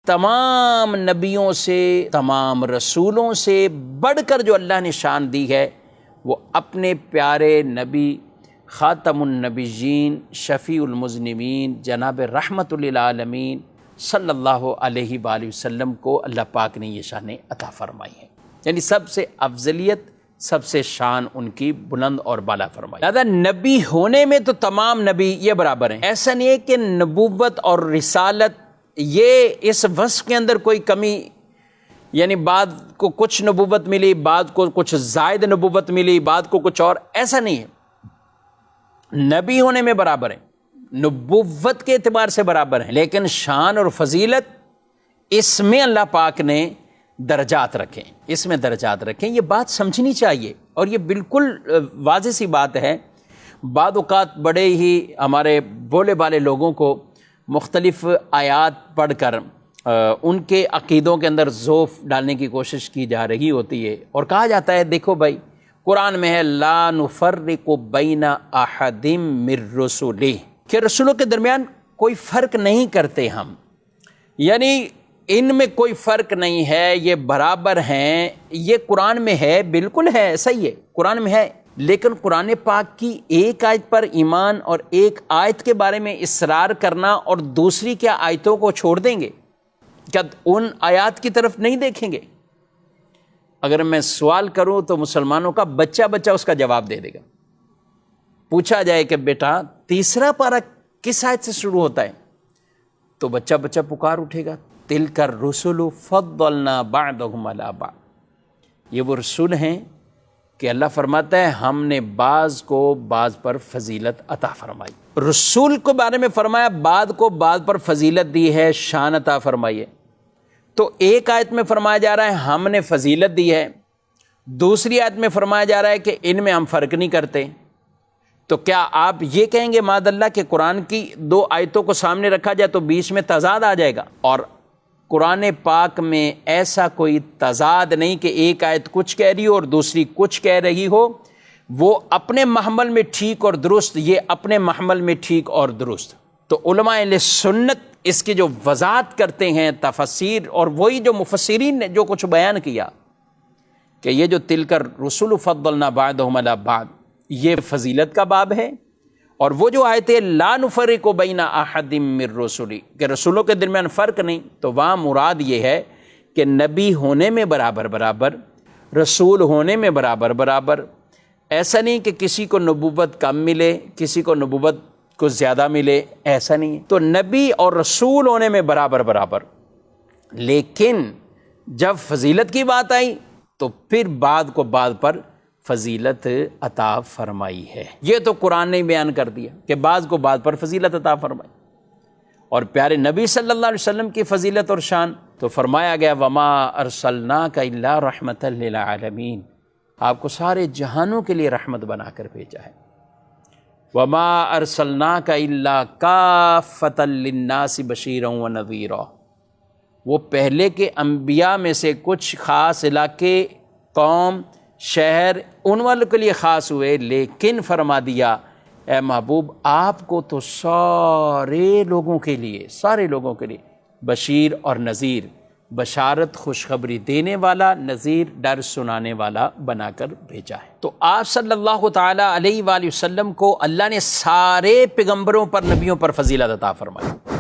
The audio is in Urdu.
تمام نبیوں سے، تمام رسولوں سے بڑھ کر جو اللہ نے شان دی ہے وہ اپنے پیارے نبی خاتم النبیین شفیع المذنبین جناب رحمت للعالمین صلی اللہ علیہ وآلہ وسلم کو اللہ پاک نے یہ شان عطا فرمائی ہے، یعنی سب سے افضلیت، سب سے شان ان کی بلند اور بالا فرمائی۔ لہذا نبی ہونے میں تو تمام نبی یہ برابر ہیں، ایسا نہیں ہے کہ نبوت اور رسالت یہ اس وصف کے اندر کوئی کمی، یعنی بعد کو کچھ نبوت ملی، بعد کو کچھ زائد نبوت ملی، بعد کو کچھ اور، ایسا نہیں ہے۔ نبی ہونے میں برابر ہیں، نبوت کے اعتبار سے برابر ہیں، لیکن شان اور فضیلت اس میں اللہ پاک نے درجات رکھیں، اس میں درجات رکھیں۔ یہ بات سمجھنی چاہیے اور یہ بالکل واضح سی بات ہے۔ بعض اوقات بڑے ہی ہمارے بولے بالے لوگوں کو مختلف آیات پڑھ کر ان کے عقیدوں کے اندر ذوف ڈالنے کی کوشش کی جا رہی ہوتی ہے، اور کہا جاتا ہے دیکھو بھائی قرآن میں ہے لا نفرق بین احد من رسلہ، کہ رسولوں کے درمیان کوئی فرق نہیں کرتے ہم، یعنی ان میں کوئی فرق نہیں ہے، یہ برابر ہیں۔ یہ قرآن میں ہے، بالکل ہے، صحیح ہے، قرآن میں ہے، لیکن قرآن پاک کی ایک آیت پر ایمان اور ایک آیت کے بارے میں اصرار کرنا اور دوسری کیا آیتوں کو چھوڑ دیں گے؟ کیا ان آیات کی طرف نہیں دیکھیں گے؟ اگر میں سوال کروں تو مسلمانوں کا بچہ بچہ اس کا جواب دے دے گا۔ پوچھا جائے کہ بیٹا تیسرا پارہ کس آیت سے شروع ہوتا ہے، تو بچہ بچہ پکار اٹھے گا تلک الرسل فضلنا بعضهم علی بعض، یہ وہ رسول ہیں کہ اللہ فرماتا ہے ہم نے بعض کو بعض پر فضیلت عطا فرمائی۔ رسول کے بارے میں فرمایا بعض کو بعض پر فضیلت دی ہے، شان عطا فرمائی ہے۔ تو ایک آیت میں فرمایا جا رہا ہے ہم نے فضیلت دی ہے، دوسری آیت میں فرمایا جا رہا ہے کہ ان میں ہم فرق نہیں کرتے۔ تو کیا آپ یہ کہیں گے معاذ اللہ کہ قرآن کی دو آیتوں کو سامنے رکھا جائے تو بیچ میں تضاد آ جائے گا؟ اور قرآن پاک میں ایسا کوئی تضاد نہیں کہ ایک آیت کچھ کہہ رہی ہو اور دوسری کچھ کہہ رہی ہو، وہ اپنے محمل میں ٹھیک اور درست، یہ اپنے محمل میں ٹھیک اور درست۔ تو علماء اہل سنت اس کی جو وضاحت کرتے ہیں تفسیر، اور وہی جو مفسرین نے جو کچھ بیان کیا کہ یہ جو تلک الرسل فضلنا بعضهم علی بعض، یہ فضیلت کا باب ہے، اور وہ جو آیت لا نفرق بین احد من رسلی، کہ رسولوں کے درمیان فرق نہیں، تو وہاں مراد یہ ہے کہ نبی ہونے میں برابر برابر، رسول ہونے میں برابر برابر، ایسا نہیں کہ کسی کو نبوت کم ملے کسی کو نبوت کو زیادہ ملے، ایسا نہیں ہے۔ تو نبی اور رسول ہونے میں برابر برابر، لیکن جب فضیلت کی بات آئی تو پھر بعد کو بعد پر فضیلت عطا فرمائی ہے۔ یہ تو قرآن نے بیان کر دیا کہ بعض کو بعض پر فضیلت عطا فرمائی، اور پیارے نبی صلی اللہ علیہ وسلم کی فضیلت اور شان تو فرمایا گیا وما ارسلناک الا رحمۃ للعالمین، آپ کو سارے جہانوں کے لیے رحمت بنا کر بھیجا ہے۔ وما ارسلناک الا کافۃ للناس بشیرا ونذیرا، وہ پہلے کے انبیاء میں سے کچھ خاص علاقے، قوم، شہر ان والوں کے لیے خاص ہوئے، لیکن فرما دیا اے محبوب آپ کو تو سارے لوگوں کے لیے بشیر اور نذیر، بشارت خوشخبری دینے والا، نذیر ڈر سنانے والا بنا کر بھیجا ہے۔ تو آپ صلی اللہ تعالی علیہ وآلہ وسلم کو اللہ نے سارے پیغمبروں پر، نبیوں پر فضیلت عطا فرمائی۔